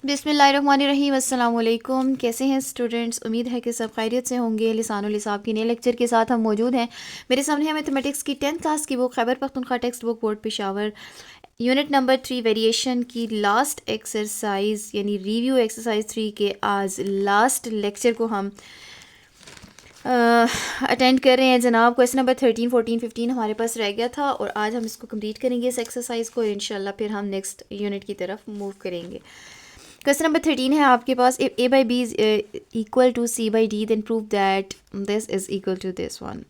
बिस्मिल्लाहिर्रहमानिर्रहीम। अस्सलाम वालेकुम। कैसे हैं स्टूडेंट्स? उम्मीद है कि सब खैरियत से होंगे। लिसानुल लिसाब की नए लेक्चर के साथ हम मौजूद हैं। मेरे सामने है मैथमेटिक्स की 10th क्लास की book Khyber Pakhtunkhwa text book board Peshawar, unit number 3 variation की लास्ट एक्सरसाइज यानी रिव्यू एक्सरसाइज 3 के आज लास्ट लेक्चर को हम अटेंड कर रहे हैं जनाब। क्वेश्चन नंबर 13, 14, 15 हमारे पास रह गया था और आज हम इसको कंप्लीट करेंगे इस एक्सरसाइज को, और इंशाल्लाह फिर हम नेक्स्ट यूनिट की तरफ मूव करेंगे। क्वेश्चन नंबर 13 है आपके पास, if a by b is equal to c by d then prove that this is equal to this one.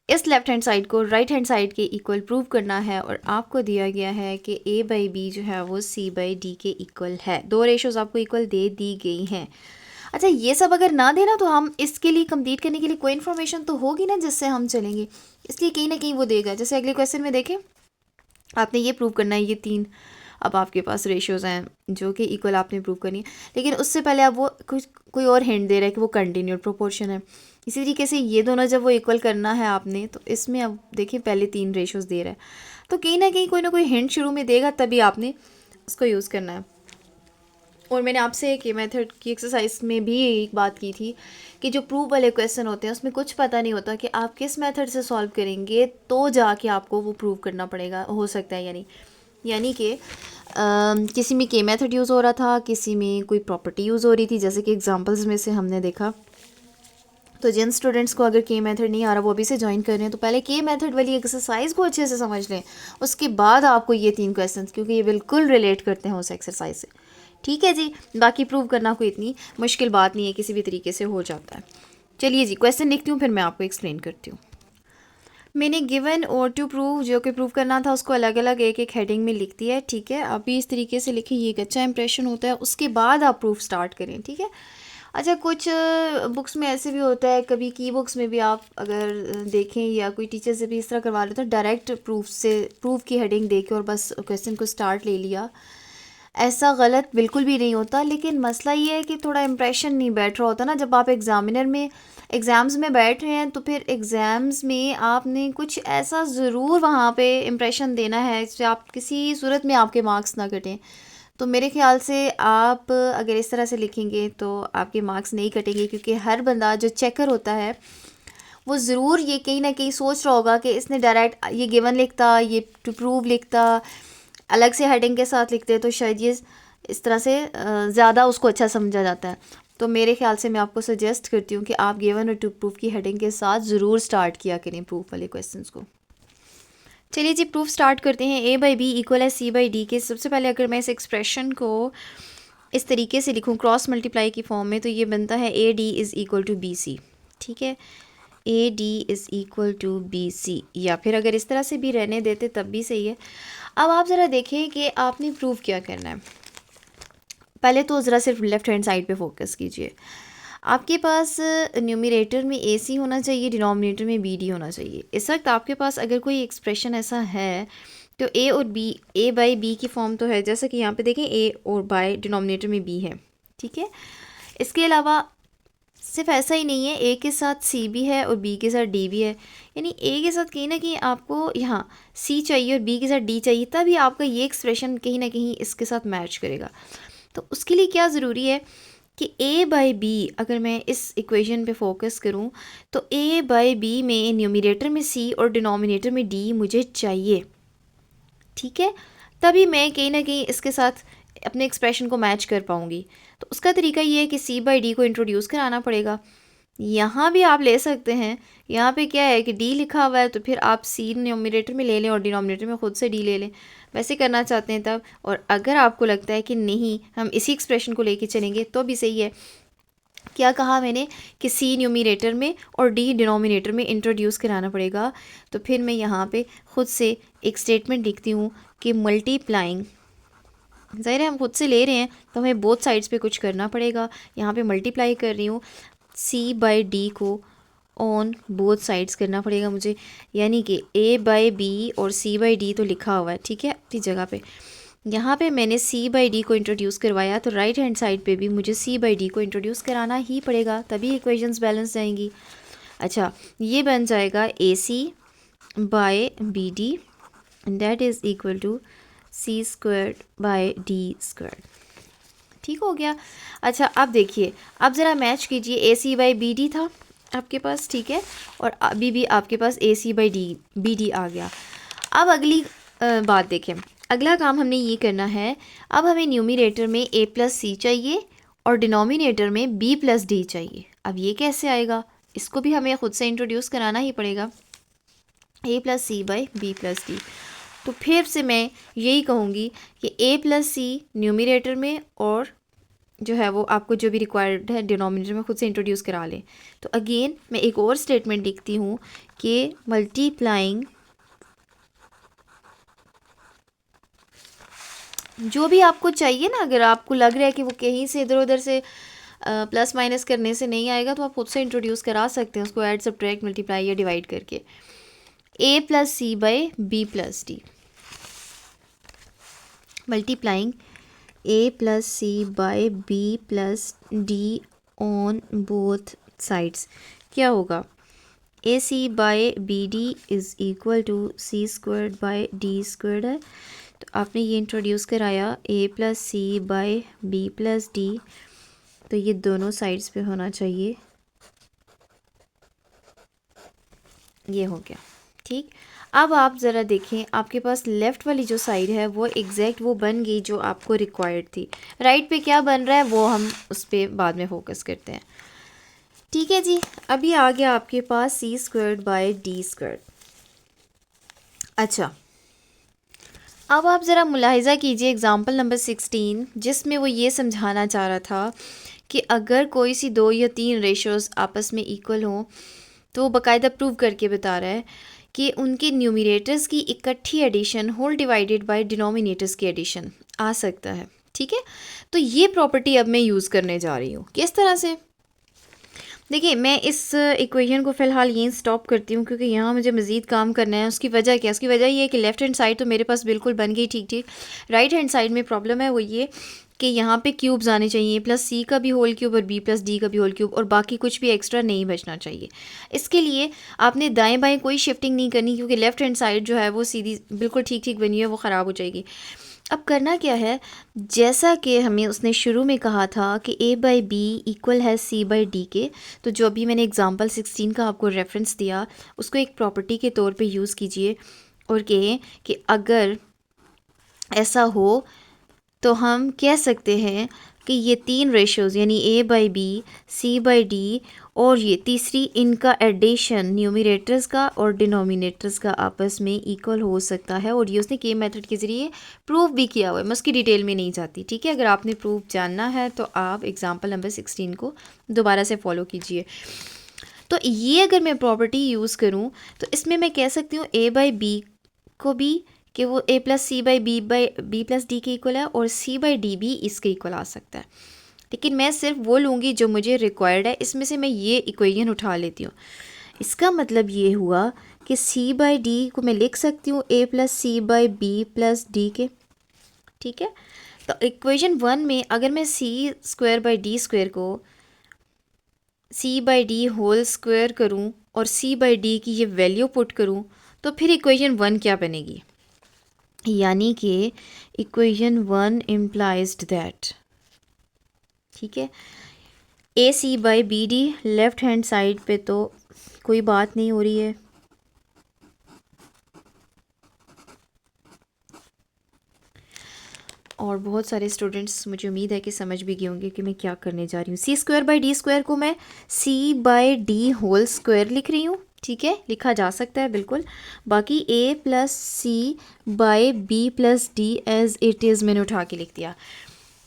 इस लेफ्ट हैंड साइड को राइट हैंड साइड के इक्वल प्रूव करना है और आपको दिया गया है कि a बाई बी जो है वो c बाई d के इक्वल है। दो रेशोज आपको इक्वल दे दी गई हैं। अच्छा, ये सब अगर ना देना तो हम इसके लिए कंप्लीट करने के लिए कोई इन्फॉर्मेशन तो होगी ना जिससे हम चलेंगे, इसलिए कहीं ना कहीं वो देगा। जैसे अगले क्वेश्चन में देखें, आपने ये प्रूव करना है, ये तीन अब आपके पास रेशियोज़ हैं जो कि इक्वल आपने प्रूव करनी है, लेकिन उससे पहले आप वो कुछ कोई और हिंट दे रहा है कि वो कंटिन्यूड प्रोपोर्शन है। इसी तरीके से ये दोनों जब वो इक्वल करना है आपने, तो इसमें अब देखिए पहले तीन रेशियोज़ दे रहा है, तो कहीं ना कोई हिंट शुरू में देगा, तभी आपने उसको यूज़ करना है। और मैंने आपसे एक मेथड की एक्सरसाइज में भी एक बात की थी कि जो प्रूव वाले क्वेश्चन होते हैं उसमें कुछ पता नहीं होता कि आप किस मेथड से सॉल्व करेंगे तो जाके आपको वो प्रूव करना पड़ेगा, हो सकता है। यानी कि किसी में के मेथड यूज़ हो रहा था, किसी में कोई प्रॉपर्टी यूज़ हो रही थी, जैसे कि एग्जांपल्स में से हमने देखा। तो जिन स्टूडेंट्स को अगर के मेथड नहीं आ रहा वो अभी से ज्वाइन कर रहे हैं, तो पहले के मेथड वाली एक्सरसाइज को अच्छे से समझ लें, उसके बाद आपको ये तीन क्वेश्चन, क्योंकि ये बिल्कुल रिलेट करते हैं उस एक्सरसाइज से। ठीक है जी, बाकी प्रूव करना कोई इतनी मुश्किल बात नहीं है, किसी भी तरीके से हो जाता है। चलिए जी, क्वेश्चन लिखती हूँ फिर मैं आपको एक्सप्लेन करती हूँ। मैंने गिवन और टू प्रूव जो कि प्रूव करना था उसको अलग अलग एक एक हेडिंग में लिख दिया है। ठीक है, अभी इस तरीके से लिखिए, ये एक अच्छा इंप्रेशन होता है, उसके बाद आप प्रूफ स्टार्ट करें। ठीक है। अच्छा, कुछ बुक्स में ऐसे भी होता है, कभी की बुक्स में भी आप अगर देखें या कोई टीचर से भी इस तरह करवा लेते हैं, डायरेक्ट प्रूफ से प्रूफ की हेडिंग दे के और बस क्वेश्चन को स्टार्ट ले लिया। ऐसा गलत बिल्कुल भी नहीं होता, लेकिन मसला ये है कि थोड़ा इम्प्रेशन नहीं बैठ रहा होता ना। जब आप एग्ज़ाम्स में बैठ रहे हैं तो फिर एग्ज़ाम्स में आपने कुछ ऐसा ज़रूर वहाँ पे इम्प्रेशन देना है जिससे आप किसी सूरत में आपके मार्क्स ना कटें। तो मेरे ख्याल से आप अगर इस तरह से लिखेंगे तो आपके मार्क्स नहीं कटेंगे, क्योंकि हर बंदा जो चेकर होता है वो ज़रूर ये कहीं ना कहीं सोच रहा होगा कि इसने डायरेक्ट ये गिवन लिखता, ये टू प्रूव लिखता, अलग से हेडिंग के साथ लिखते, तो शायद ये इस तरह से ज़्यादा उसको अच्छा समझा जाता है। तो मेरे ख्याल से मैं आपको सजेस्ट करती हूँ कि आप गिवन और टू प्रूफ की हेडिंग के साथ ज़रूर स्टार्ट किया करें प्रूफ वाले क्वेश्चंस को। चलिए जी, प्रूफ स्टार्ट करते हैं। a बाई बी इक्वल है c बाई डी के। सबसे पहले अगर मैं इस एक्सप्रेशन को इस तरीके से लिखूँ क्रॉस मल्टीप्लाई की फॉर्म में, तो ये बनता है A D is equal to B C. ठीक है, A D is equal to B C, या फिर अगर इस तरह से भी रहने देते तब भी सही है। अब आप ज़रा देखें कि आपने प्रूफ क्या करना है। पहले तो ज़रा सिर्फ लेफ़्ट हैंड साइड पे फोकस कीजिए। आपके पास न्यूमरेटर में ए सी होना चाहिए, डिनोमिनेटर में बी डी होना चाहिए। इस वक्त आपके पास अगर कोई एक्सप्रेशन ऐसा है तो ए और बी, ए बाई बी की फॉर्म तो है, जैसा कि यहाँ पे देखें ए और बाई डिनोमिनेटर में बी है। ठीक है, इसके अलावा सिर्फ ऐसा ही नहीं है, ए के साथ सी भी है और बी के साथ डी भी है। यानी ए के साथ कहीं ना कहीं आपको यहाँ सी चाहिए और बी के साथ डी चाहिए, तभी आपका ये एक्सप्रेशन कहीं ना कहीं इसके साथ मैच करेगा। तो उसके लिए क्या ज़रूरी है कि ए बाई बी, अगर मैं इस इक्वेशन पे फोकस करूँ तो ए बाई बी में न्यूमरेटर में सी और डिनोमिनेटर में डी मुझे चाहिए। ठीक है, तभी मैं कहीं ना कहीं इसके साथ अपने एक्सप्रेशन को मैच कर पाऊँगी। तो उसका तरीका ये है कि सी बाई डी को इंट्रोड्यूस कराना पड़ेगा। यहाँ भी आप ले सकते हैं, यहाँ पे क्या है कि डी लिखा हुआ है तो फिर आप सी न्यूमरेटर में ले लें और डिनोमिनेटर में ख़ुद से डी ले लें, वैसे करना चाहते हैं तब। और अगर आपको लगता है कि नहीं हम इसी एक्सप्रेशन को लेके चलेंगे तो भी सही है। क्या कहा मैंने कि सी न्यूमरेटर में और डी डिनोमिनेटर में इंट्रोड्यूस कराना पड़ेगा। तो फिर मैं यहाँ पे ख़ुद से एक स्टेटमेंट लिखती हूँ कि मल्टीप्लाइंग, ज़ाहिर है हम खुद से ले रहे हैं तो हमें बोथ साइड्स पे कुछ करना पड़ेगा। यहाँ पे मल्टीप्लाई कर रही हूँ सी बाई डी को, ऑन बोथ साइड्स करना पड़ेगा मुझे, यानी कि ए बाई बी और सी बाई डी तो लिखा हुआ है, ठीक है, अपनी जगह पे। यहाँ पे मैंने सी बाई डी को इंट्रोड्यूस करवाया, तो राइट हैंड साइड पे भी मुझे सी बाई डी को इंट्रोड्यूस कराना ही पड़ेगा, तभी इक्वेशंस बैलेंस जाएंगी। अच्छा, ये बन जाएगा a c by b d that is equal to c squared by d squared. ठीक हो गया। अच्छा अब देखिए, अब ज़रा मैच कीजिए, ए सी बाई बी डी था आपके पास, ठीक है, और अभी भी आपके पास ए c by D B D आ गया। अब अगली बात देखें, अगला काम हमने ये करना है, अब हमें न्यूमरेटर में ए प्लस सी चाहिए और डिनोमिनेटर में बी प्लस डी चाहिए। अब ये कैसे आएगा, इसको भी हमें ख़ुद से इंट्रोड्यूस कराना ही पड़ेगा, a plus c by b plus d. तो फिर से मैं यही कहूँगी कि ए प्लस सी न्यूमरेटर में और जो है वो आपको जो भी रिक्वायर्ड है डिनोमिनेटर में खुद से इंट्रोड्यूस करा लें। तो अगेन मैं एक और स्टेटमेंट लिखती हूँ कि मल्टीप्लाइंग जो भी आपको चाहिए ना, अगर आपको लग रहा है कि वो कहीं से इधर उधर से प्लस माइनस करने से नहीं आएगा तो आप खुद से इंट्रोड्यूस करा सकते हैं उसको, ऐड सब्ट्रैक्ट मल्टीप्लाई या डिवाइड करके। A plus c by b plus d, multiplying a plus c by b plus d on both sides, क्या होगा, a c by b d is equal to c squared by d squared है। तो आपने ये introduce कराया a plus c by b plus d, तो ये दोनों साइड्स पे होना चाहिए, ये हो गया, ठीक। अब आप ज़रा देखें, आपके पास लेफ़्ट वाली जो साइड है वो एग्जैक्ट वो बन गई जो आपको रिक्वायर्ड थी। राइट पे क्या बन रहा है वो हम उस पर बाद में फोकस करते हैं, ठीक है जी। अभी आ गया आपके पास सी स्क्वायर्ड बाई डी स्क्वायर्ड। अच्छा अब आप ज़रा मुलाहिज़ा कीजिए एग्ज़ाम्पल नंबर 16, जिसमें वो ये समझाना चाह रहा था कि अगर कोई सी 2 या 3 रेशोज़ आपस में इक्वल हों तो वो बाकायदा प्रूव करके बता रहा है कि उनके न्यूमरेटर्स की इकट्ठी addition whole divided by denominators की एडिशन आ सकता है, ठीक है। तो ये प्रॉपर्टी अब मैं यूज़ करने जा रही हूँ, किस तरह से, देखिए मैं इस इक्वेशन को फ़िलहाल यहीं स्टॉप करती हूँ क्योंकि यहाँ मुझे मज़ीद काम करना है। उसकी वजह क्या है, उसकी वजह ये है कि लेफ़्ट हैंड साइड तो मेरे पास बिल्कुल बन गई ठीक ठीक, राइट हैंड साइड में प्रॉब्लम है, वो ये कि यहाँ पे क्यूब्स आने चाहिए, प्लस सी का भी होल क्यूब और बी प्लस डी का भी होल क्यूब, और बाकी कुछ भी एक्स्ट्रा नहीं बचना चाहिए। इसके लिए आपने दाएं बाएं कोई शिफ्टिंग नहीं करनी क्योंकि लेफ़्ट हैंड साइड जो है वो सीधी बिल्कुल ठीक ठीक बनी है, वो ख़राब हो जाएगी। अब करना क्या है, जैसा कि हमें उसने शुरू में कहा था कि ए बाई बी इक्वल है सी बाई डी के, तो जो अभी मैंने एग्जांपल 16 का आपको रेफरेंस दिया उसको एक प्रॉपर्टी के तौर पे यूज़ कीजिए और कहें कि अगर ऐसा हो तो हम कह सकते हैं कि ये 3 रेशोज़ यानी a by b, c by d और ये तीसरी, इनका एडिशन न्यूमरेटर्स का और डिनोमिनेटर्स का आपस में इक्वल हो सकता है। और ये उसने के मेथड के ज़रिए प्रूव भी किया हुआ है, मैं उसकी डिटेल में नहीं जाती, ठीक है। अगर आपने प्रूफ जानना है तो आप एग्जांपल नंबर 16 को दोबारा से फॉलो कीजिए। तो ये अगर मैं प्रॉपर्टी यूज़ करूँ तो इसमें मैं कह सकती हूँ ए बाई बी को भी कि वो a plus c by b plus d के इक्वल है और सी बाई डी भी इसके इक्वल आ सकता है, लेकिन मैं सिर्फ वो लूँगी जो मुझे रिक्वायर्ड है, इसमें से मैं ये इक्वेशन उठा लेती हूँ। इसका मतलब ये हुआ कि सी बाई डी को मैं लिख सकती हूँ a plus c by b plus d के, ठीक है। तो इक्वेशन 1 में अगर मैं c square by d square को c by d whole square करूँ और सी बाई डी की ये वैल्यू पुट करूँ तो फिर इक्वेशन 1 क्या बनेगी, यानी कि इक्वेशन 1 इम्प्लाइज्ड दैट, ठीक है, a c by b d left hand side पे तो कोई बात नहीं हो रही है, और बहुत सारे स्टूडेंट्स मुझे उम्मीद है कि समझ भी गए होंगे कि मैं क्या करने जा रही हूँ। सी स्क्वायर बाई डी स्क्वायर को मैं सी बाई डी होल स्क्वायर लिख रही हूँ, ठीक है, लिखा जा सकता है बिल्कुल। बाकी a plus c by b plus d as it is मैंने उठा के लिख दिया।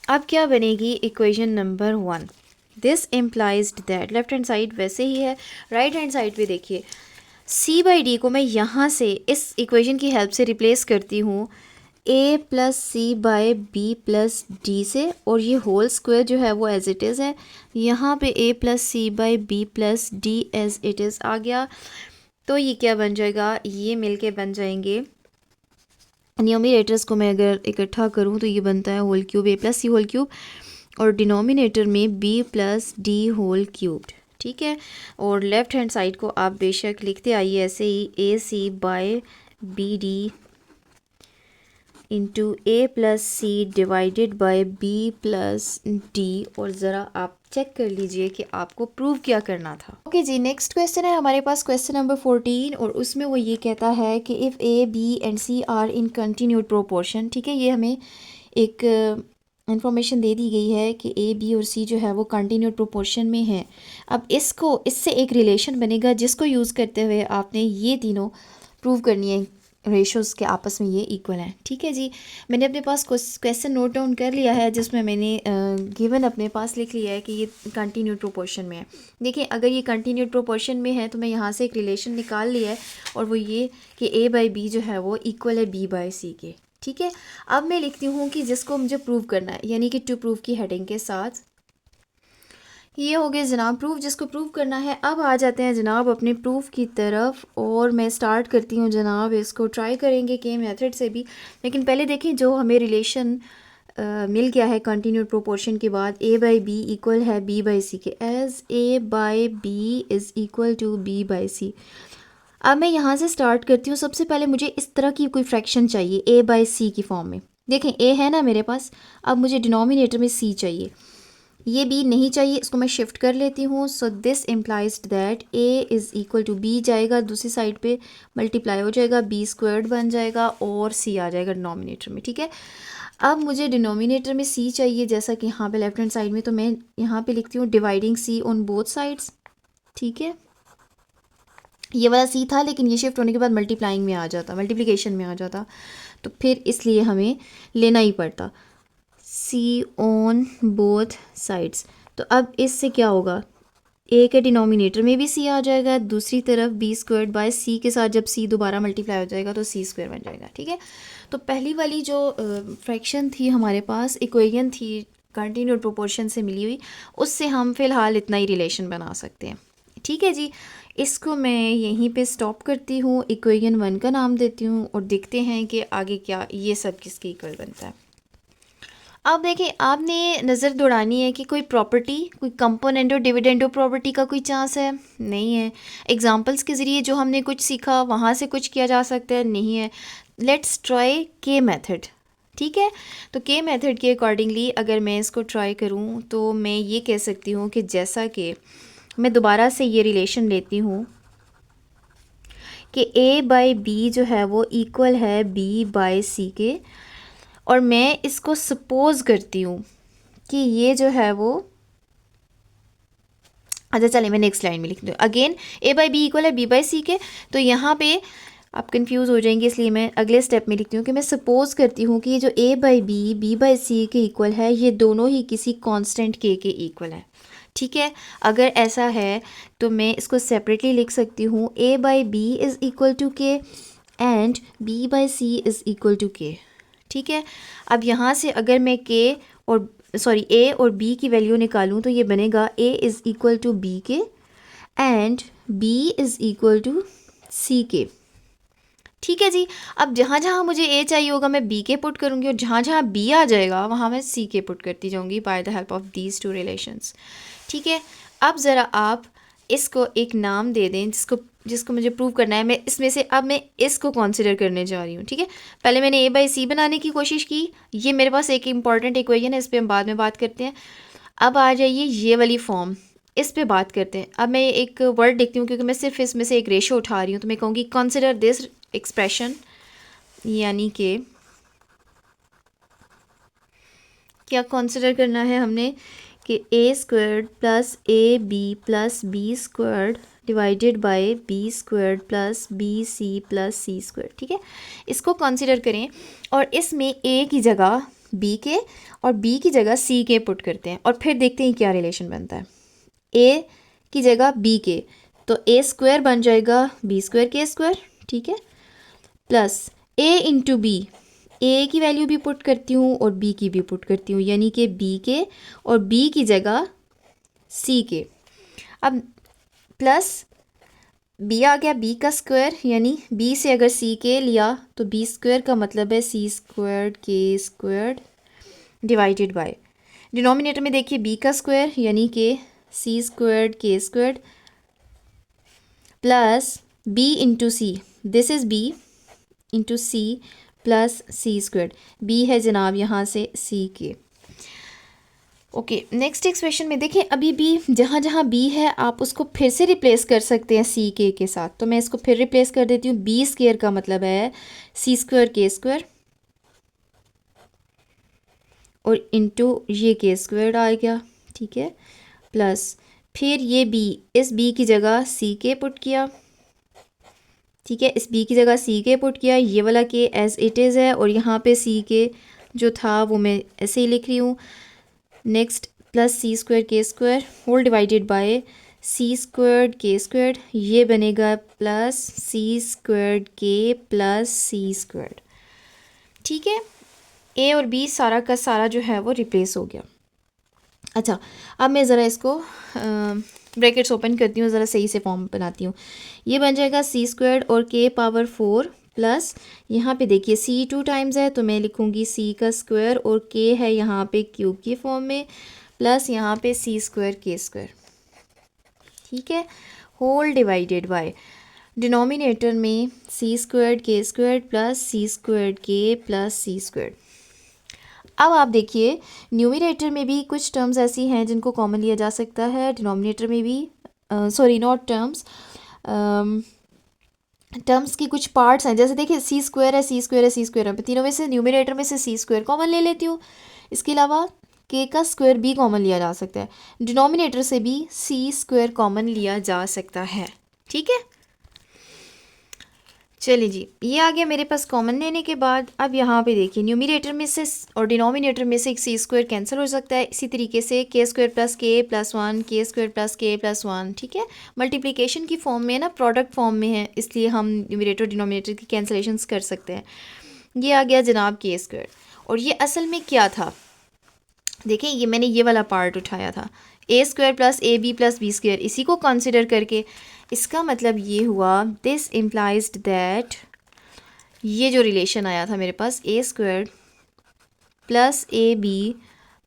अब क्या बनेगी equation number 1, this implies that, left hand side वैसे ही है, राइट हैंड साइड पे देखिए सी बाई डी को मैं यहाँ से इस इक्वेशन की हेल्प से रिप्लेस करती हूँ a plus c by b plus d से, और ये होल स्क्वायर जो है वो एज इट इज़ है, यहाँ पे a plus c by b plus d as it is आ गया। तो ये क्या बन जाएगा, ये मिलके बन जाएंगे, न्यूमरेटर्स को मैं अगर इकट्ठा करूँ तो ये बनता है whole cube A plus C whole cube, और डिनोमिनेटर में B plus D whole cubed, ठीक है। और लेफ़्ट हैंड साइड को आप बेशक लिखते आइए ऐसे ही, a c by b d into a plus c divided by b plus d. और ज़रा आप चेक कर लीजिए कि आपको प्रूव क्या करना था। ओके जी, नेक्स्ट क्वेश्चन है हमारे पास क्वेश्चन नंबर 14 और उसमें वो ये कहता है कि if A B and C are in continued proportion. ठीक है, ये हमें एक इंफॉर्मेशन दे दी गई है कि ए बी और सी जो है वो कंटिन्यूड प्रोपोर्शन में है। अब इससे एक रिलेशन बनेगा जिसको यूज़ करते हुए आपने ये तीनों प्रूव करनी है रेशोज़ के आपस में ये इक्वल हैं। ठीक है जी, मैंने अपने पास क्वेश्चन नोट डाउन कर लिया है जिसमें मैंने गिवन अपने पास लिख लिया है कि ये कंटिन्यूड प्रोपोर्शन में है। देखिए, अगर ये कंटिन्यूड प्रोपोर्शन में है तो मैं यहाँ से एक रिलेशन निकाल लिया है और वो ये कि ए बाई बी जो है वो इक्वल है बी बाई सी के। ठीक है, अब मैं लिखती हूँ कि जिसको मुझे प्रूव करना है, यानी कि टू प्रूव की हेडिंग के साथ। ये हो गया जनाब प्रूफ, जिसको प्रूव करना है। अब आ जाते हैं जनाब अपने प्रूफ की तरफ और मैं स्टार्ट करती हूँ जनाब। इसको ट्राई करेंगे के मेथड से भी, लेकिन पहले देखें जो हमें रिलेशन मिल गया है कंटिन्यूड प्रोपोर्शन के बाद, ए बाई बी इक्वल है बी बाई सी के। As a by b is equal to b by c. अब मैं यहाँ से स्टार्ट करती हूँ। सबसे पहले मुझे इस तरह की कोई फ्रैक्शन चाहिए ए बाई सी की फॉर्म में। देखें ए है ना मेरे पास, अब मुझे डिनोमिनेटर में सी चाहिए। ये बी नहीं चाहिए, इसको मैं शिफ्ट कर लेती हूँ। So this implies that A is equal to B जाएगा, दूसरी साइड पे मल्टीप्लाई हो जाएगा, बी स्क्वायर्ड बन जाएगा और सी आ जाएगा डिनोमिनेटर में। ठीक है, अब मुझे डिनोमिनेटर में सी चाहिए, जैसा कि यहाँ पे लेफ्ट हैंड साइड में, तो मैं यहाँ पे लिखती हूँ dividing C on both sides. ठीक है, ये वाला सी था लेकिन ये शिफ्ट होने के बाद मल्टीप्लाइंग में आ जाता, मल्टीप्लिकेशन में आ जाता, तो फिर इसलिए हमें लेना ही पड़ता सी ऑन बोथ साइड्स। तो अब इससे क्या होगा, ए के डिनोमिनेटर में भी सी आ जाएगा, दूसरी तरफ बी स्क्वायर्ड बाय सी के साथ जब सी दोबारा मल्टीप्लाई हो जाएगा तो सी स्क्वायर बन जाएगा। ठीक है, तो पहली वाली जो फ्रैक्शन थी हमारे पास, इक्वेशन थी कंटिन्यूड प्रोपोर्शन से मिली हुई, उससे हम फ़िलहाल इतना ही रिलेशन बना सकते हैं। ठीक है जी, इसको मैं यहीं पे स्टॉप करती हूँ, इक्वेशन 1 का नाम देती हूँ और देखते हैं कि आगे क्या ये सब किसके इक्वल बनता है। अब देखिए, आपने नज़र दौड़ानी है कि कोई प्रॉपर्टी, कोई कंपोनेंट और डिविडेंड प्रॉपर्टी का कोई चांस है, नहीं है। एग्जांपल्स के ज़रिए जो हमने कुछ सीखा वहाँ से कुछ किया जा सकता है, नहीं है। लेट्स ट्राई के मेथड। ठीक है, तो के मेथड के अकॉर्डिंगली अगर मैं इसको ट्राई करूँ तो मैं ये कह सकती हूँ कि जैसा कि मैं दोबारा से ये रिलेशन लेती हूँ कि ए बाई बी जो है वो इक्वल है बी बाई सी के, और मैं इसको सपोज करती हूँ कि ये जो है वो, अच्छा चलिए मैं नेक्स्ट लाइन में लिख दूँ again, A by B equal है बी बाई सी के। तो यहाँ पे आप कंफ्यूज हो जाएंगे, इसलिए मैं अगले स्टेप में लिखती हूँ कि मैं सपोज करती हूँ कि ये जो ए बाई बी बाई सी के इक्वल है, ये दोनों ही किसी कांस्टेंट के इक्वल है। ठीक है, अगर ऐसा है तो मैं इसको सेपरेटली लिख सकती हूँ, a by b is equal to k and b by c is equal to k. ठीक है, अब यहाँ से अगर मैं ए और बी की वैल्यू निकालूँ तो ये बनेगा a is equal to b k and b is equal to c k. ठीक है जी, अब जहाँ जहाँ मुझे ए चाहिए होगा मैं बी के पुट करूँगी और जहाँ जहाँ बी आ जाएगा वहाँ मैं सी के पुट करती जाऊँगी bye the help of these two relations. ठीक है, अब ज़रा आप इसको एक नाम दे दें जिसको मुझे प्रूव करना है। मैं इसमें से अब मैं इसको कंसिडर करने जा रही हूँ। ठीक है, पहले मैंने ए बाई सी बनाने की कोशिश की, ये मेरे पास एक इंपॉर्टेंट इक्वेशन है, इस पर हम बाद में बात करते हैं। अब आ जाइए ये वाली फॉर्म, इस पे बात करते हैं। अब मैं एक वर्ड लिखती हूँ क्योंकि मैं सिर्फ इसमें से एक रेशो उठा रही हूँ, तो मैं कहूँगी कंसिडर दिस एक्सप्रेशन, यानी कि क्या कंसिडर करना है हमने कि a squared plus a b plus b squared divided by b squared plus b c plus C squared. ठीक है, इसको कंसिडर करें और इसमें ए की जगह बी के और बी की जगह सी के पुट करते हैं और फिर देखते हैं क्या रिलेशन बनता है। ए की जगह बी के, तो ए स्क्वायर बन जाएगा बी स्क्वायर के स्क्वायर। ठीक है, प्लस ए इंटू बी, ए की वैल्यू भी पुट करती हूँ और बी की भी पुट करती हूँ, यानी कि बी के और बी की जगह सी के। अब प्लस बी आ गया बी का स्क्वायर, यानी बी से अगर सी के लिया तो बी स्क्वायर का मतलब है C squared K squared divided by, denominator में देखिए बी का स्क्वायर यानी कि C squared K squared plus B into C, this is B into C plus C square. B है जनाब यहाँ से सी के। ओके, नेक्स्ट एक्सप्रेशन में देखें, अभी भी जहाँ जहाँ बी है आप उसको फिर से रिप्लेस कर सकते हैं सी के साथ। तो मैं इसको फिर रिप्लेस कर देती हूँ। बी स्क्वायर का मतलब है सी स्क्वायर के स्क्वायर और इंटू ये के स्क्वायर आ गया, ठीक है, प्लस फिर ये बी, इस बी की जगह सी के पुट किया, ठीक है, इस बी की जगह सी के पुट किया, ये वाला के एज इट इज़ है और यहाँ पे सी के जो था वो मैं ऐसे ही लिख रही हूँ। Next plus C square K square whole divided by C squared K squared, ये बनेगा प्लस सी स्क्वायर्ड के प्लस सी स्क्वायर्ड, ठीक है। ए और बी सारा का सारा जो है वो रिप्लेस हो गया। अच्छा, अब मैं ज़रा इसको ब्रैकेट्स ओपन करती हूँ, ज़रा सही से फॉर्म बनाती हूँ। ये बन जाएगा सी स्क्वायर्ड और के पावर 4 प्लस यहाँ पे देखिए सी 2 टाइम्स है तो मैं लिखूँगी सी का स्क्वायर और के है यहाँ पे क्यूब की फॉर्म में, प्लस यहाँ पे सी स्क्वायर के स्क्वायर, ठीक है, होल डिवाइडेड बाय डिनोमिनेटर में सी स्क्वायर्ड के स्क्वायर्ड प्लस सी स्क्वायर्ड के प्लस सी स्क्वायर्ड। अब आप देखिए न्यूमिनेटर में भी कुछ टर्म्स ऐसी हैं जिनको कॉमन लिया जा सकता है, डिनोमिनेटर में भी सॉरी नॉट टर्म्स, टर्म्स की कुछ पार्ट्स हैं। जैसे देखिए सी स्क्वायर है, सी स्क्वायर है, सी स्क्वायर है, तीनों में से न्यूमिनेटर में से सी स्क्वायर कॉमन ले लेती हूँ। इसके अलावा के का स्क्वायर भी कॉमन लिया जा सकता है, डिनोमिनेटर से भी सी स्क्वायर कॉमन लिया जा सकता है, ठीक है। चलिए जी, ये आ गया मेरे पास कॉमन लेने के बाद। अब यहाँ पे देखिए न्यूमिनेटर में से और डिनोमिनेटर में से एक सी स्क्वायर कैंसिल हो सकता है, इसी तरीके से के स्क्वायर प्लस के प्लस 1, के स्क्वायर प्लस के प्लस 1, ठीक है। मल्टीप्लिकेशन की फॉर्म में ना, प्रोडक्ट फॉर्म में है, इसलिए हम न्यूमिनेटर डिनोमिनेटर की कैंसिलेशंस कर सकते हैं। ये आ गया जनाब के स्क्वायर। और ये असल में क्या था, देखें ये मैंने ये वाला पार्ट उठाया था, a square plus a b plus b square, इसी को कंसिडर करके इसका मतलब ये हुआ, दिस इम्प्लाइज्ड दैट ये जो रिलेशन आया था मेरे पास a square plus a b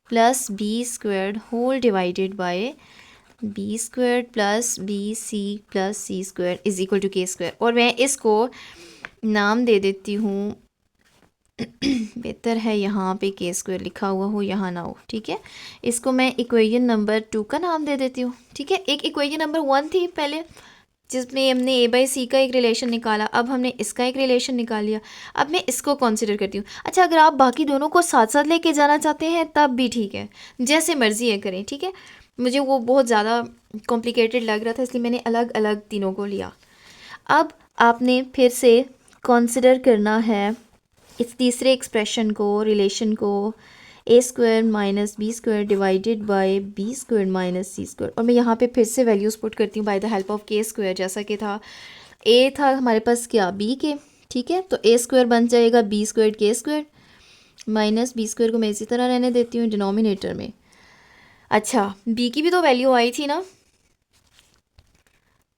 plus b square whole divided by b square plus b c plus C square is equal to k square. और मैं इसको नाम दे देती हूँ, बेहतर है यहाँ पे के स्क्वायर लिखा हुआ हो, यहाँ ना हो, ठीक है। इसको मैं इक्वेशन नंबर 2 का नाम दे देती हूँ, ठीक है। एक इक्वेशन नंबर 1 थी पहले जिसमें हमने ए बाई सी का एक रिलेशन निकाला, अब हमने इसका एक रिलेशन निकाल लिया, अब मैं इसको कंसिडर करती हूँ। अच्छा, अगर आप बाकी दोनों को साथ साथ लेके जाना चाहते हैं तब भी ठीक है, जैसे मर्ज़ी है करें, ठीक है। मुझे वो बहुत ज़्यादा कॉम्प्लिकेटेड लग रहा था इसलिए मैंने अलग अलग तीनों को लिया। अब आपने फिर से कंसिडर करना है इस तीसरे एक्सप्रेशन को, रिलेशन को, a square minus b square divided by b square minus c square. और मैं यहाँ पे फिर से वैल्यूज़ पुट करती हूँ बाय द हेल्प ऑफ के स्क्वायर, जैसा कि था ए था हमारे पास क्या बी के, ठीक है। तो ए स्क्वायर बन जाएगा B square K square minus b square को मैं इसी तरह रहने देती हूँ डिनोमिनेटर में। अच्छा, बी की भी तो वैल्यू आई थी ना,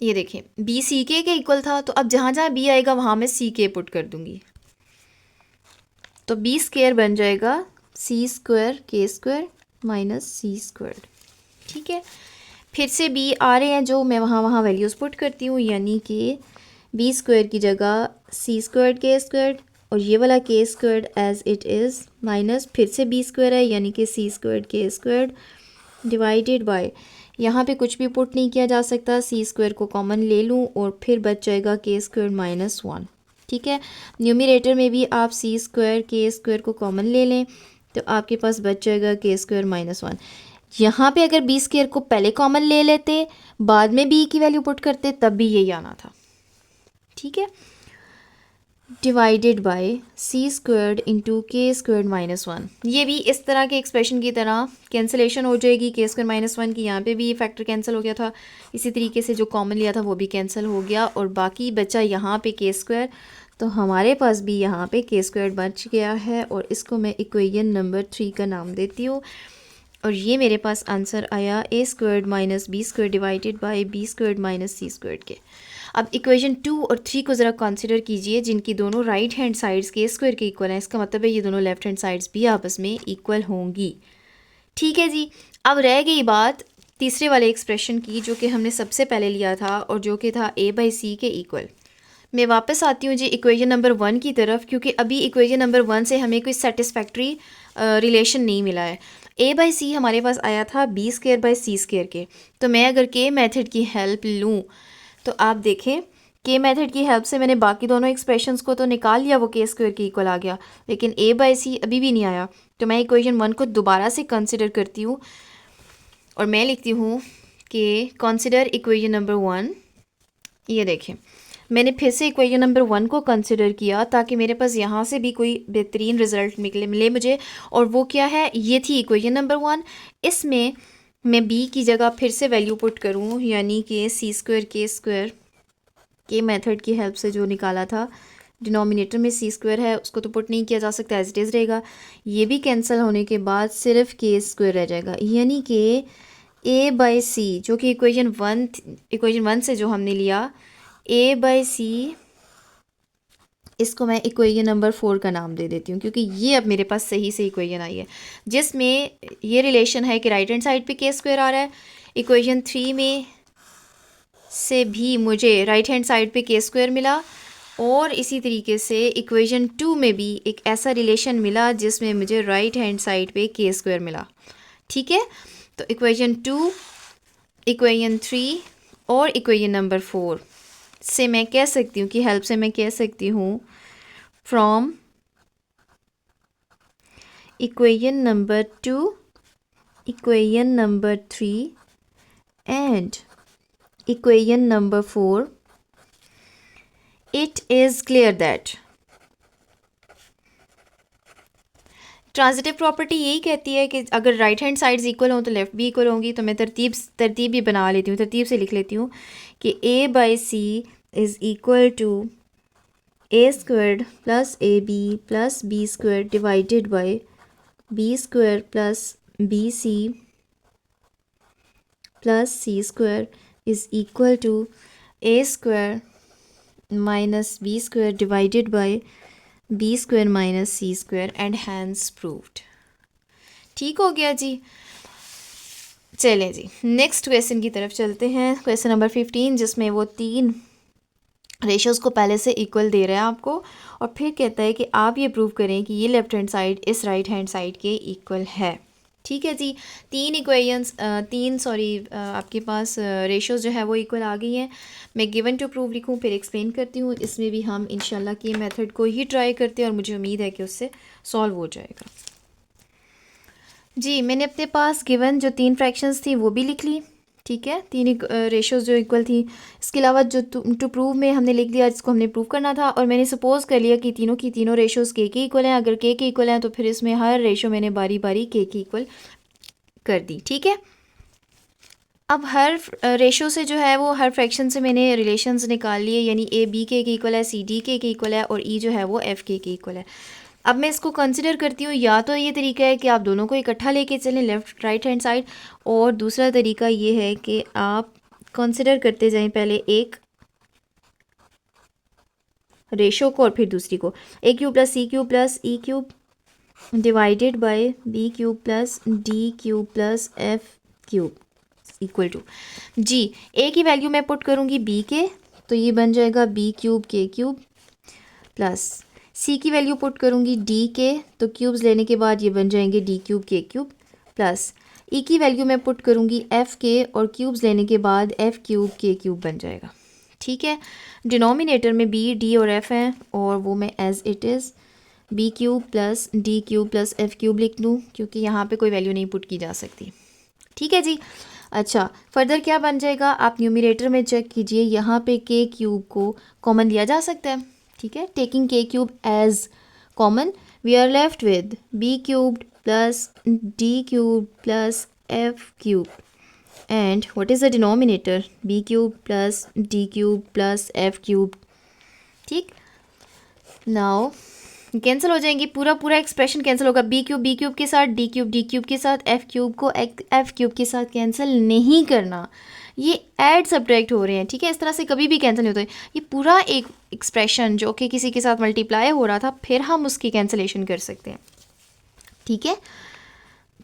ये देखें बी सी के इक्वल था, तो अब जहाँ जहाँ बी आएगा वहाँ मैं सी के पुट कर दूँगी, तो बी स्क्वायर बन जाएगा सी square K square minus c square, ठीक है। फिर से बी आ रहे हैं जो मैं वहाँ वैल्यूज़ पुट करती हूँ, यानी कि बी स्क्वायर की जगह सी स्क्वायर के स्क्वायर और ये वाला K square as it is minus फिर से बी स्क्वायर है यानी कि C square K square divided by, यहाँ पे कुछ भी पुट नहीं किया जा सकता, सी स्क्वायर को कॉमन ले लूँ और फिर बच जाएगा के स्क्वायर माइनस 1, ठीक है। न्यूमिनेटर में भी आप सी स्क्वायर के स्क्वायर को कॉमन ले लें तो आपके पास बच जाएगा के स्क्वायर माइनस 1। यहाँ पे अगर बी स्क्वायर को पहले कॉमन ले लेते बाद में बी की वैल्यू पुट करते तब भी यही आना था, ठीक है। Divided by C squared into K squared minus 1, ये भी इस तरह के एक्सप्रेशन की तरह कैंसिलेशन हो जाएगी, के स्क्वायर माइनस 1 की यहाँ पे भी फैक्टर कैंसिल हो गया था, इसी तरीके से जो कॉमन लिया था वो भी कैंसिल हो गया और बाकी बचा यहाँ पे के स्क्वायर, तो हमारे पास भी यहाँ पे के स्क्वायर बच गया है और इसको मैं इक्वेशन नंबर 3 का नाम देती हूँ। और ये मेरे पास आंसर आया a squared minus b square divided by b squared minus c squared k. अब इक्वेशन 2 और 3 को ज़रा कंसिडर कीजिए, जिनकी दोनों राइट हैंड साइड्स के स्क्वायर के इक्वल हैं, इसका मतलब है ये दोनों लेफ्ट हैंड साइड्स भी आपस में इक्वल होंगी, ठीक है जी। अब रह गई बात तीसरे वाले एक्सप्रेशन की जो कि हमने सबसे पहले लिया था और जो कि था ए बाई सी के इक्वल। मैं वापस आती हूँ जी इक्वेशन नंबर 1 की तरफ, क्योंकि अभी इक्वेशन नंबर 1 से हमें कोई सेटिस्फैक्ट्री रिलेशन नहीं मिला है। ए बाई सी हमारे पास आया था B square by C square K. तो मैं अगर के मेथड की हेल्प लूँ तो आप देखें के मेथड की हेल्प से मैंने बाकी दोनों एक्सप्रेशंस को तो निकाल लिया, वो के स्क्वायर के इक्वल आ गया, लेकिन ए बाई सी अभी भी नहीं आया। तो मैं इक्वेशन 1 को दोबारा से कंसिडर करती हूँ और मैं लिखती हूँ कि कंसिडर इक्वेशन नंबर 1। ये देखें, मैंने फिर से इक्वेशन नंबर 1 को कंसिडर किया ताकि मेरे पास यहाँ से भी कोई बेहतरीन रिजल्ट मिले मुझे। और वो क्या है, ये थी इक्वेशन नंबर 1। इसमें मैं बी की जगह फिर से वैल्यू पुट करूँ, यानी कि सी स्क्वायर के मेथड की हेल्प से जो निकाला था, डिनोमिनेटर में सी स्क्वायर है उसको तो पुट नहीं किया जा सकता, एज इट इज़ रहेगा। ये भी कैंसिल होने के बाद सिर्फ के स्क्वायर रह जाएगा, यानी कि ए बाई सी जो कि इक्वेशन वन से जो हमने लिया, ए बाई सी, इसको मैं इक्वेशन नंबर 4 का नाम दे देती हूँ, क्योंकि ये अब मेरे पास सही से इक्वेशन आई है जिसमें ये रिलेशन है कि राइट हैंड साइड पे के स्क्वायर आ रहा है। इक्वेशन 3 में से भी मुझे राइट हैंड साइड पे के स्क्वायर मिला, और इसी तरीके से इक्वेशन 2 में भी एक ऐसा रिलेशन मिला जिसमें मुझे राइट हैंड साइड पे के स्क्वायर मिला। ठीक है, तो इक्वेशन 2, इक्वेशन 3 और इक्वेशन नंबर 4 से मैं कह सकती हूँ कि हेल्प से मैं कह सकती हूँ from equation number 2, equation number 3 and equation number 4, it is clear that transitive property यही कहती है कि अगर राइट हैंड साइड्स इक्वल हों तो लेफ़्ट भी इक्वल होंगी। तो मैं तरतीब भी बना लेती हूँ, तरतीब से लिख लेती हूँ कि a by c is equal to a squared plus a b plus b square divided by b square plus b c plus C square is equal to a square minus b square divided by b square minus c square and hence proved। ठीक हो गया जी। चलें जी next question की तरफ चलते हैं, question number 15, जिसमें वो 3 रेशियोज़ को पहले से इक्वल दे रहा है आपको, और फिर कहता है कि आप ये प्रूव करें कि ये लेफ्ट हैंड साइड इस राइट हैंड साइड के इक्वल है। ठीक है जी, आपके पास रेशियोज़ जो है वो इक्वल आ गई हैं। मैं गिवन टू प्रूव लिखूँ फिर एक्सप्लेन करती हूँ। इसमें भी हम इंशाल्लाह की मेथड को ही ट्राई करते हैं और मुझे उम्मीद है कि उससे सॉल्व हो जाएगा। जी मैंने अपने पास गिवन जो 3 फ्रैक्शंस थी वो भी लिख ली। ठीक है, 3 रेशियोज़ जो इक्वल थी। इसके अलावा जो टू प्रूव में हमने लिख दिया जिसको हमने प्रूव करना था, और मैंने सपोज़ कर लिया कि तीनों की तीनों रेशियोज़ के इक्वल हैं। अगर के इक्वल हैं तो फिर इसमें हर रेशियो मैंने बारी बारी के इक्वल कर दी। ठीक है, अब हर रेशियो से जो है वो हर फ्रैक्शन से मैंने रिलेशंस निकाल लिए, यानी ए बी के इक्वल है, सी डी के इक्वल है, और ई जो है वो एफ़ के इक्वल है। अब मैं इसको कंसिडर करती हूँ, या तो ये तरीका है कि आप दोनों को इकट्ठा लेके चलें लेफ़्ट राइट हैंड साइड, और दूसरा तरीका ये है कि आप कंसिडर करते जाएं पहले एक रेशो को और फिर दूसरी को, a cube plus c cube plus e cube divided by b cube plus D cube plus F cube equal to g. A की वैल्यू मैं पुट करूँगी बी के, तो ये बन जाएगा बी क्यूब के क्यूब, प्लस सी की वैल्यू पुट करूँगी डी के, तो क्यूब्स लेने के बाद ये बन जाएंगे डी क्यूब के क्यूब, प्लस ई की वैल्यू मैं पुट करूँगी एफ़ के, और क्यूब्स लेने के बाद एफ़ क्यूब के क्यूब बन जाएगा। ठीक है, डिनोमिनेटर में बी डी और एफ़ हैं, और वो मैं as it is B cube plus D cube plus F cube लिख दूँ, क्योंकि यहाँ पे कोई वैल्यू नहीं पुट की जा सकती। ठीक है जी। अच्छा, फर्दर क्या बन जाएगा, आप न्यूमरेटर में चेक कीजिए, यहाँ पे के क्यूब को कॉमन लिया जा सकता है। ठीक है, taking K cube as common we are left with B cubed plus D cube plus F cube, and what is the denominator, B cube plus D cube plus F cube. ठीक, now cancel हो जाएंगी, पूरा expression cancel होगा। B cube के साथ D cube के साथ F cube को एफ़ क्यूब के साथ कैंसिल नहीं करना, ये ऐड सब्ट्रैक्ट हो रहे हैं। ठीक है, इस तरह से कभी भी कैंसिल नहीं होता है। ये पूरा एक एक्सप्रेशन जो कि किसी के साथ मल्टीप्लाई हो रहा था, फिर हम उसकी कैंसिलेशन कर सकते हैं। ठीक है,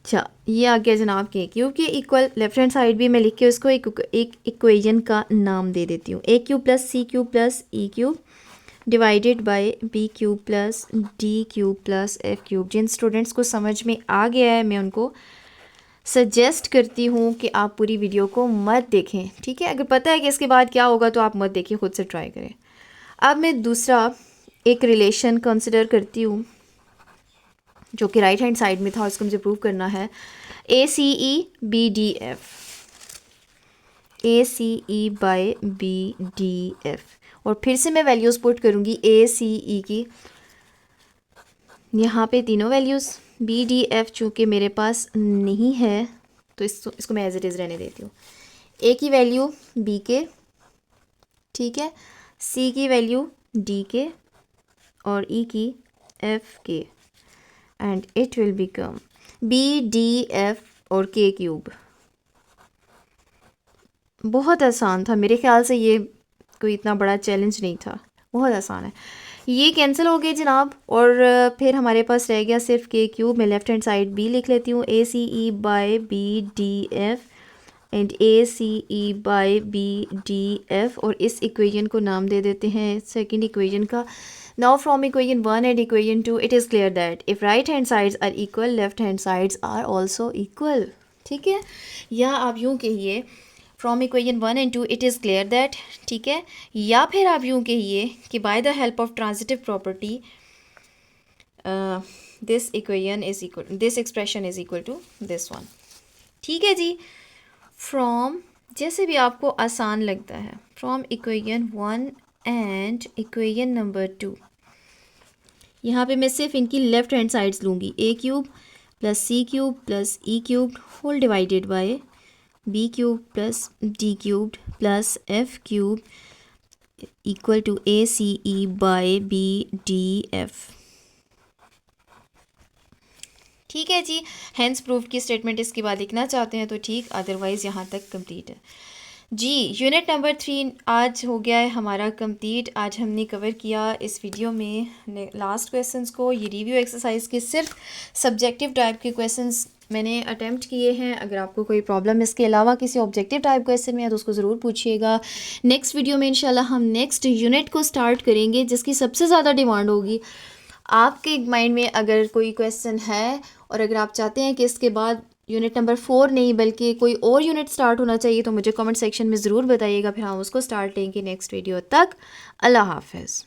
अच्छा, ये आ गया जनाब के क्यूब के इक्वल। लेफ्ट हैंड साइड भी मैं लिख के उसको एक इक्वेशन का नाम दे देती हूँ। A cube plus c cube plus e cube divided by b cube plus D cube plus F cube. जिन स्टूडेंट्स को समझ में आ गया है मैं उनको सजेस्ट करती हूँ कि आप पूरी वीडियो को मत देखें, ठीक है। अगर पता है कि इसके बाद क्या होगा तो आप मत देखिए, खुद से ट्राई करें। अब मैं दूसरा एक रिलेशन कंसिडर करती हूँ जो कि राइट हैंड साइड में था, उसको मुझे प्रूव करना है। A c e b D f, a c e by b D F, और फिर से मैं वैल्यूज़ पुट करूँगी ए सी ई की, यहाँ पे तीनों वैल्यूज़। बी डी एफ चूँकि मेरे पास नहीं है तो इसको मैं एज इट इज़ रहने देती हूँ। ए की वैल्यू बी के, ठीक है, सी की वैल्यू डी के और ई K F K, and it will become B D F और के क्यूब। बहुत आसान था, मेरे ख्याल से ये कोई इतना बड़ा चैलेंज नहीं था, बहुत आसान है। ये कैंसिल हो गए जनाब, और फिर हमारे पास रह गया सिर्फ के क्यूब। मैं लेफ्ट हैंड साइड बी लिख लेती हूँ, a c e by b D f and a c e by b D F, और इस इक्वेशन को नाम दे देते हैं सेकंड इक्वेशन का। Now from equation 1 and equation 2 it is clear that if right hand sides are equal left hand sides are also equal, ठीक है। या आप यूँ कहिए from equation 1 and 2 it is clear that, ठीक है। या फिर आप यूँ कहिए कि by the help of transitive property this equation is equal, this expression is equal to this one, ठीक है जी। फ्रॉम, जैसे भी आपको आसान लगता है, from equation 1 and equation number 2, यहाँ पे मैं सिर्फ इनकी लेफ्ट हैंड साइड्स लूँगी। A cube plus c cube plus e cube whole divided by b cube plus D cube plus F cube equal to a c e by b D f, ठीक है जी। Hence proof की statement इसके बाद लिखना चाहते हैं तो ठीक, अदरवाइज़ यहाँ तक कंप्लीट है जी। यूनिट नंबर 3 आज हो गया है हमारा कंप्लीट। आज हमने कवर किया इस वीडियो में लास्ट क्वेश्चंस को। ये रिव्यू एक्सरसाइज के सिर्फ सब्जेक्टिव टाइप के क्वेश्चंस मैंने अटेम्प्ट किए हैं। अगर आपको कोई प्रॉब्लम इसके अलावा किसी ऑब्जेक्टिव टाइप क्वेश्चन में है तो उसको ज़रूर पूछिएगा। नेक्स्ट वीडियो में इंशाल्लाह हम नेक्स्ट यूनिट को स्टार्ट करेंगे जिसकी सबसे ज़्यादा डिमांड होगी। आपके माइंड में अगर कोई क्वेश्चन है और अगर आप चाहते हैं कि इसके बाद यूनिट नंबर 4 नहीं बल्कि कोई और यूनिट स्टार्ट होना चाहिए तो मुझे कमेंट सेक्शन में ज़रूर बताइएगा, फिर हम उसको स्टार्ट लेंगे नेक्स्ट वीडियो तक। अल्लाह हाफ़िज़।